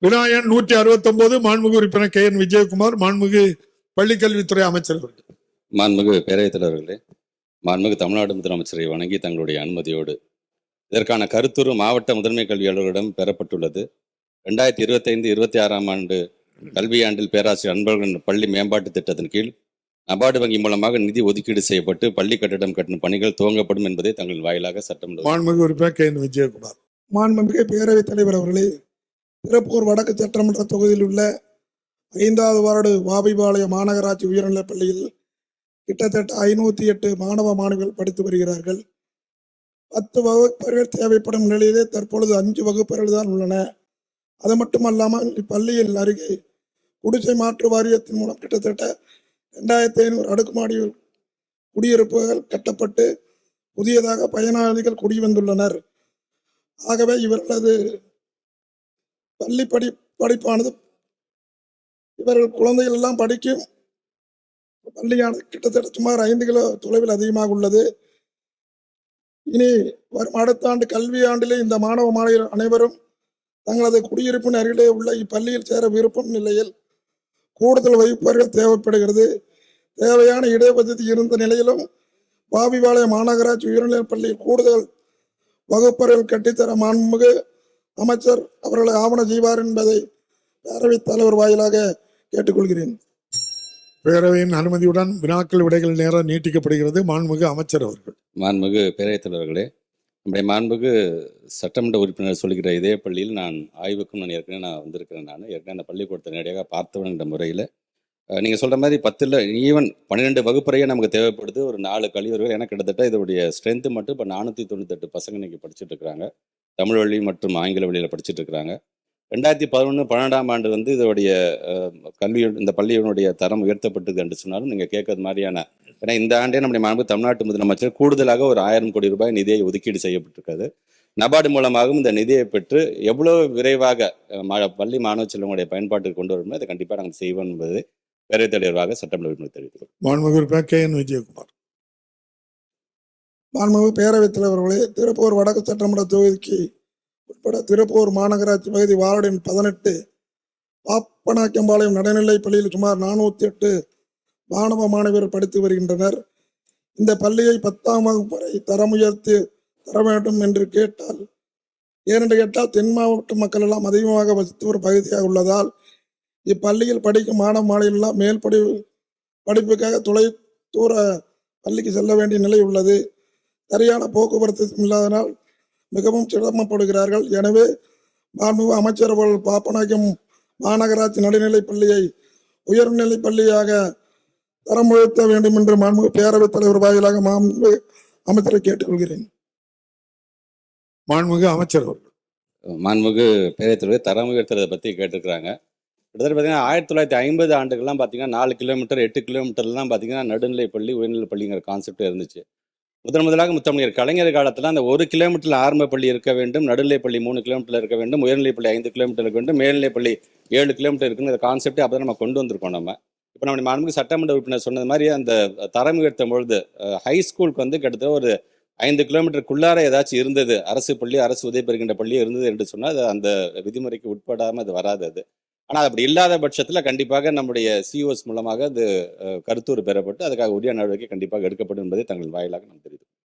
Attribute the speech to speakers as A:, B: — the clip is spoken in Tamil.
A: விநாயகன் 169 மாண்புமிகு உறுப்பினர் KN விஜயகுமார் மாண்புமிகு பள்ளிக்கல்வித்துறை அமைச்சர்.
B: மாண்புமிகு பேரவைத் தலைவர்களே, மாண்புமிகு தமிழ்நாடு முதலமைச்சரை வணங்கி தங்களுடைய அனுமதியோடு இதற்கான கருத்துரு மாவட்ட முதன்மை கல்வி அலுவலரிடம் பெறப்பட்டுள்ளது. 2025-26 ஆண்டு கல்வியாண்டில் பேராசிரியர் அன்பழகன் பள்ளி மேம்பாட்டு திட்டத்தின் கீழ் நபார்டு வங்கி மூலமாக நிதி ஒதுக்கீடு செய்யப்பட்டு பள்ளி கட்டிடம் கட்டும் பணிகள் துவங்கப்படும் என்பதை தங்கள் வாயிலாக சட்டமன்ற
A: மாண்புமிகு உறுப்பினர் KN விஜயகுமார்.
C: மாண்புமிகு பேரவைத் தலைவர் அவர்களே, திருப்பூர் வடக்கு சட்டமன்ற தொகுதியில் உள்ள 5வது வார்டு வாபிபாளையம் மாநகராட்சி உயர்நிலைப் பள்ளியில் கிட்டத்தட்ட 508 மாணவ மாணவிகள் படித்து வருகிறார்கள். 10 வகுப்பறைகள் தேவைப்படும் நிலையிலே தற்பொழுது 5 வகுப்பறைகள் தான் உள்ளன. அது மட்டுமல்லாமல் இப்பள்ளியில் அருகே குடிசை மாற்று வாரியத்தின் மூலம் கிட்டத்தட்ட 2500 அடுக்குமாடி குடியிருப்புகள் கட்டப்பட்டு புதியதாக பயனாளிகள் குடிவந்துள்ளனர். ஆகவே இவர்களது பள்ளி படிப்பானது இவர்கள் குழந்தைகள் எல்லாம் படிக்கும் பள்ளியானது கிட்டத்தட்ட சுமார் 5 கிலோ தொலைவில் அதிகமாக உள்ளது. இனி வரும் அடுத்த ஆண்டு கல்வி ஆண்டிலே இந்த மாணவ மாணவியர் அனைவரும் தங்களது குடியிருப்பின் அருகிலே உள்ள இப்பள்ளியில் சேர விருப்பம் நிலையில் கூடுதல் வகுப்பறைகள் தேவைப்படுகிறது. தேவையான இடவசதி இருந்த நிலையிலும் வாபிபாளையம் மாநகராட்சி உயர்நிலைப் பள்ளியில் கூடுதல் வகுப்பறைகள் கட்டித்தர மாண்புமிகு அமைச்சர் அவர்களை ஆவண செய்வார் என்பதை பேரவைத் தலைவர் வாயிலாக கேட்டுக்கொள்கிறேன்.
A: பேரவையின் அனுமதியுடன் வினாக்கள் விடைகள் நேரம் நீட்டிக்கப்படுகிறது. மாண்புமிகு அமைச்சர் அவர்கள்.
B: மாண்புமிகு பேரவைத் தலைவர்களே, நம்முடைய மாண்புமிகு சட்டமன்ற உறுப்பினர் சொல்கிற இதே பள்ளியில் நான் ஆய்வுக்கும் ஏற்கனவே வந்திருக்கிறேன். நான் ஏற்கனவே அந்த பள்ளிக்கூடத்தை நேரடியாக பார்த்தவன் என்ற முறையில் நீங்கள் சொல்கிற மாதிரி 10 ஈவன் 12 வகுப்பறையே நமக்கு தேவைப்படுது. ஒரு 4 கழிவர்கள் எனக்கு கிட்டத்தட்ட இதோடைய ஸ்ட்ரென்த்து மட்டும் இப்போ 498 பசங்க இன்னைக்கு படிச்சுட்டு இருக்கிறாங்க. தமிழ் வழி மற்றும் ஆங்கில வழியில் படிச்சுட்டு இருக்கிறாங்க. 2011-12ஆம் ஆண்டு இதோடைய கல்வி இந்த பள்ளியினுடைய தரம் உயர்த்தப்பட்டது என்று சொன்னாலும் நீங்கள் கேட்கறது மாதிரியான, ஏன்னா இந்த ஆண்டே நம்முடைய மாண்பு தமிழ்நாட்டு முதலமைச்சர் கூடுதலாக ஒரு 1000 கோடி ரூபாய் நிதியை ஒதுக்கீடு செய்யப்பட்டிருக்கிறது. நபார்டு மூலமாகவும் இந்த நிதியை பெற்று எவ்வளோ விரைவாக பள்ளி மாணவ செல்வங்களுடைய பயன்பாட்டுக்கு கொண்டு வரும்போது அதை கண்டிப்பாக நாங்கள் செய்வோம் என்பது பேரவைத் தலைவராக சட்டமன்ற உறுப்பினர் தெரிவித்துள்ளோம்.
A: மாண்புமிகு உறுப்பினர் KN விஜயகுமார்.
C: மாண்புமிகு பேரவைத் தலைவர்களே, திருப்பூர் வடக்கு சட்டமன்ற தொகுதிக்கு உட்பட திருப்பூர் மாநகராட்சி பகுதி வார்டு எண் 18 பாப்பனாக்கம்பாளையம் நடுநிலைப் பள்ளியில் சுமார் 408 மாணவ மாணவியர் படித்து வருகின்றனர். இந்த பள்ளியை 10ஆம் வகுப்பு வரை தரம் உயர்த்தி தர வேண்டும் என்று ஏனென்று கேட்டால் தென் மாவட்ட மக்கள் எல்லாம் அதிகமாக வசித்து ஒரு பகுதியாக உள்ளதால் இப்பள்ளியில் படிக்கும் மாணவ மாணவியெல்லாம் மேல் படிப்புக்காக தூர பள்ளிக்கு செல்ல வேண்டிய நிலை உள்ளது. சரியான போக்குவரத்து இல்லாதனால் மிகவும் சிரமப்படுகிறார்கள். எனவே மாண்புமிகு அமைச்சர் அவர்கள் பாப்பநாயக்கம் மாநகராட்சி நடுநிலைப் பள்ளியை உயர்நிலைப் பள்ளியாக தரம் உயர்த்த வேண்டும் என்று மாண்புமிகு பேரவைத் தலைவர் வாயிலாக மாண்புமிகு அமைச்சரை கேட்டுக்கொள்கிறேன்.
A: மாண்புமிகு அமைச்சர் அவர்கள்.
B: மாண்புமிகு பேரவைத் தலைவர் தரம் உயர்த்துறதை பற்றி கேட்டிருக்கிறாங்க. கிட்டத்தட்ட பார்த்தீங்கன்னா 1950 ஆண்டுகள்லாம் பார்த்தீங்கன்னா 4 கிலோமீட்டர் 8 கிலோமீட்டர்லாம் பார்த்தீங்கன்னா நடுநிலைப் பள்ளி உயர்நிலைப் பள்ளிங்கிற கான்செப்ட் இருந்துச்சு. முதலாக முத்தமிழர் கலைஞர் காலத்தில் அந்த 1 கிலோமீட்டரில் ஆரம்ப பள்ளி இருக்க வேண்டும், நடுநிலைப் பள்ளி 3 கிலோமீட்டரில் இருக்க வேண்டும், உயர்நிலைப் பள்ளி 5 கிலோமீட்டர் இருக்க வேண்டும், மேல்நிலைப் பள்ளி 7 கிலோமீட்டர் இருக்குன்னு அந்த கான்செப்டே அப்போ தான் நம்ம கொண்டு வந்திருக்கோம். இப்போ நம்முடைய மாண்புமிகு சட்டமன்ற உறுப்பினர் சொன்னது மாதிரி அந்த தரம் உயர்த்தும் பொழுது ஹை ஸ்கூலுக்கு கிட்டத்தட்ட ஒரு 5 கிலோமீட்டருக்குள்ளார ஏதாச்சும் இருந்தது, அரசு பள்ளி அரசு உதவி பெறுகின்ற பள்ளி இருந்தது என்று சொன்னால் அது அந்த விதிமுறைக்கு உட்படாமல் அது வராது. அது ஆனால் அப்படி இல்லாத பட்சத்தில் கண்டிப்பாக நம்முடைய COS மூலமாக அது கருத்துரு பெறப்பட்டு அதுக்காக உரிய நடவடிக்கை கண்டிப்பாக எடுக்கப்படும் என்பதை தங்கள் வாயிலாக நாம் தெரிவித்துள்ளோம்.